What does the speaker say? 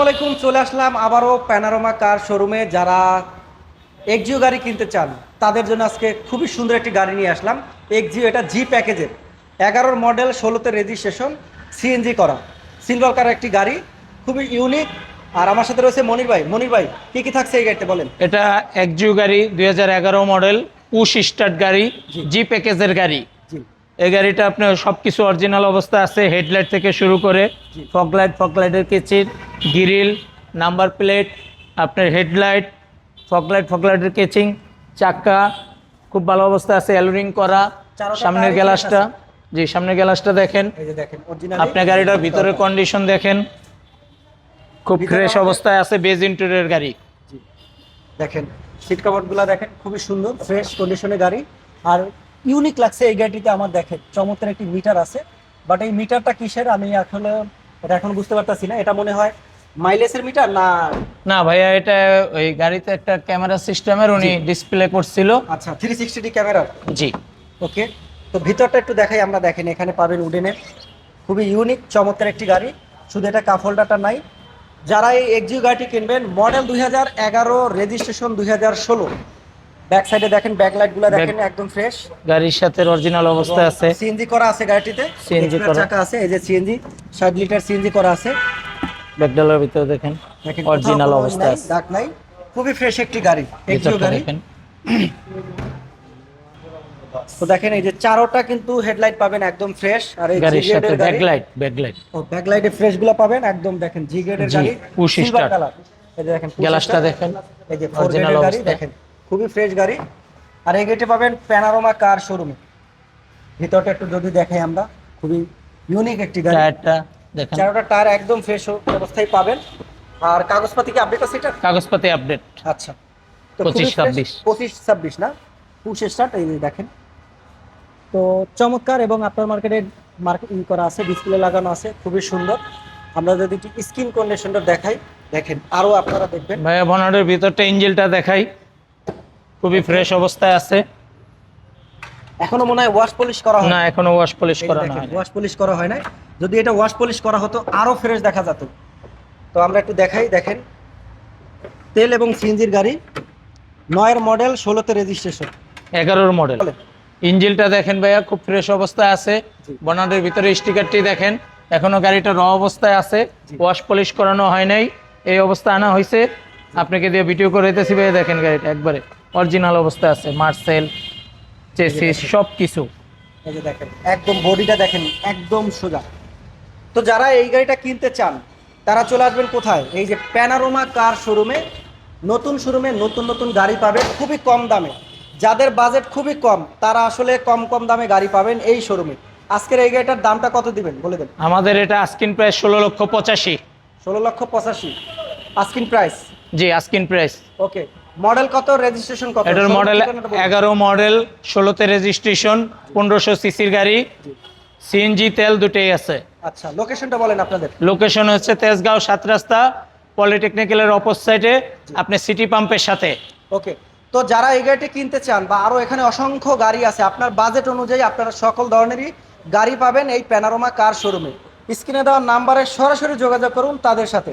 আলাইকুম, চলে আসলাম আবারও প্যানারোমা কার শোরুমে। যারা এক্সিও গাড়ি কিনতে চান তাদের জন্য আজকে খুবই সুন্দর একটি গাড়ি নিয়ে আসলাম। এক্সিও, এটা জি প্যাকেজের 11 মডেল, 16তে রেজিস্ট্রেশন, সিএনজি করা সিলভার কালার একটি গাড়ি, খুবই ইউনিক। আর আমার সাথে রয়েছে মনির ভাই। মনির ভাই, কি কি থাকছে এই গাড়িতে বলেন। এটা এক্সিও গাড়ি 2011 মডেল, পুশ স্টার্ট গাড়ি, জি। জি প্যাকেজের গাড়ি। জি এই গাড়িটা আপনার সবকিছু অরিজিনাল অবস্থা আছে, হেডলাইট থেকে শুরু করে জি। ফগলাইটের কেচির, গ্রিল, নাম্বার প্লেট, আপনার হেডলাইট, ফগলাইটের কেচিং, চাকা খুব ভালো অবস্থা আছে, অ্যালোরিং করা। চারোটা সামনের টায়ারই গ্লাসটা, fresh আছে। জি সামনের গ্লাসটা দেখেন। এই যে দেখেন আপনি গাড়িটার ভিতরের কন্ডিশন দেখেন, খুব ভিতরে ফ্রেশ আমাদের- অবস্থায় আছে, বেজ ইন্টেরিয়র গাড়ি। জি, দেখেন সিট কাভারগুলো দেখেন, খুবই সুন্দর ফ্রেশ কন্ডিশনে গাড়ি। আর ইউনিক লাগছে এই গাড়িটিতে আমার, দেখেন চমৎকার একটি মিটার আছে। বাট এই মিটারটা কিসের আমি আসলে এটা এখন বুঝতে পারতাছি না। এটা মনে হয় মাইলেজের মিটার না। না ভাইয়া, এটা ওই গাড়িতে একটা ক্যামেরা সিস্টেমের উনি ডিসপ্লে করছিল। আচ্ছা, 360 ক্যামেরা। জি। ওকে, তো ভিতরটা একটু দেখাই আমরা। দেখেন এখানে পাবেন উডেনের খুবই ইউনিক চমৎকার একটি গাড়ি। শুধু এটা কাপ হোল্ডারটা নাই। যারা এই এক্সিও গাড়িটি কিনবেন, মডেল 2011, রেজিস্ট্রেশন 2016। ব্যাক সাইডে দেখেন, ব্যাকলাইটগুলো দেখেন একদম ফ্রেশ। গাড়ির সাথে অরিজিনাল অবস্থায় আছে। সিএনজি করা আছে গাড়িটিতে, সিএনজি এক্সট্রা করা চাকা আছে। এই যে সিএনজি 60 লিটার সিএনজি করা আছে। ব্যাকডালার ভিতরে দেখেন দেখেন অরিজিনাল কোথাও কোনো অবস্থায় নাই, আছে। দাগ নাই। খুবই ফ্রেশ একটি গাড়ি, এক্সিও ভিতরটা গাড়ি। দেখেন। তো দেখেন এই যে চারোটা কিন্তু হেডলাইট পাবেন একদম ফ্রেশ। আর এই গাড়ির জি সাথে গ্রেডের গাড়ি, ব্যাকলাইট ও ব্যাকলাইটে ফ্রেশ গুলো পাবেন একদম। দেখেন জি গ্রেডের জি, গাড়ি, push সিলভার start। কালার। এই যে দেখেন push গ্লাসটা start। দেখেন, এই যে 4 অরিজিনাল গ্রেডের গাড়ি অবস্থা। দেখেন, খুবই ফ্রেশ গাড়ি। আর এই গাড়িটি পাবেন প্যানারোমা কার শোরুমে। ভিতরটা একটু যদি দেখাই আমরা, খুবই ইউনিক একটি গাড়ি। টায়ারটা দেখেন, চারোটা টায়ার একদম ফ্রেশ অবস্থায় পাবেন। আর কাগজপাতি কি আপডেট আছে এটা? কাগজপাতি আপডেট। আচ্ছা, তো খুবই 25-26 25-26 না, পুশ স্টার্ট। এই যে দেখেন, তো চমৎকার। এবং আপনার মার্কেট করা আছে, ডিসপ্লে লাগানো আছে, খুবই সুন্দর। আমরা যদি স্ক্রিন কন্ডিশনটা দেখাই, দেখেন আরো আপনারা দেখবেন। ভাইয়া বনাটের ভিতরটা ইঞ্জিনটা দেখাই, খুবই ফ্রেশ অবস্থায় আছে। এখনো মনে হয় ওয়াশ পলিশ করা হয় না, এখনো ওয়াশ পলিশ করা না হয়। ওয়াশ পলিশ করা হয় না। যদি এটা ওয়াশ পলিশ করা হতো আরো ফ্রেশ দেখা যেত। তো আমরা একটু দেখাই। দেখেন তেল এবং সিএনজির গাড়ি, 9 মডেল, 16তে রেজিস্ট্রেশন। 11 মডেল। ইঞ্জিনটা দেখেন ভাইয়া, খুব ফ্রেশ অবস্থায় আছে। জি। বনাটের ভিতরে স্টিকারটি দেখেন, এখনো গাড়িটা র অবস্থায় আছে, জি। ওয়াশ পলিশ করানো হয় নাই, এই অবস্থা আনা হয়েছে। আপনাকে দিয়ে ভিডিও করে দিতেছি ভাইয়া, দেখেন গাড়িটা একবারে অরিজিনাল অবস্থায় আছে, মার্সেল, চেসিস সব কিছু। এই যে দেখেন একদম বডিটা দেখেন একদম সোজা। তো যারা এই গাড়িটা কিনতে চান তারা চলে আসবেন কোথায়? এই যে প্যানারোমা কার শোরুমে। নতুন শোরুমে নতুন নতুন গাড়ি পাবেন খুবই কম দামে। যাদের বাজেট খুবই কম তারা আসলে কম কম দামে গাড়ি পাবেন এই শোরুমে। আজকের এই গাড়িটার দামটা কত দিবেন বলে দেন। আমাদের এটা আস্কিন প্রাইস 16,85,000। 16,85,000 asking price. জি, আস্কিন প্রাইস। ওকে, মডেল কত, রেজিস্ট্রেশন কত? এটার মডেল 11 মডেল, 16তে রেজিস্ট্রেশন, 1500 সিসির গাড়ি, সিএনজি তেল দুটেই আছে। আচ্ছা, লোকেশনটা বলেন আপনাদের। লোকেশন হচ্ছে তেজগাঁও 7 রাস্তা, পলিটেকনিক্যালের অপোজিট সাইডে, আপনি সিটি পাম্পের সাথে। ওকে, তো যারা এই গাড়িটি কিনতে চান বা আরো এখানে অসংখ্য গাড়ি আছে, আপনার বাজেট অনুযায়ী আপনারা সকল ধরনেরই গাড়ি পাবেন এই প্যানারোমা কার শোরুমে। স্ক্রিনে দেওয়া নাম্বারে সরাসরি যোগাযোগ করুন তাদের সাথে।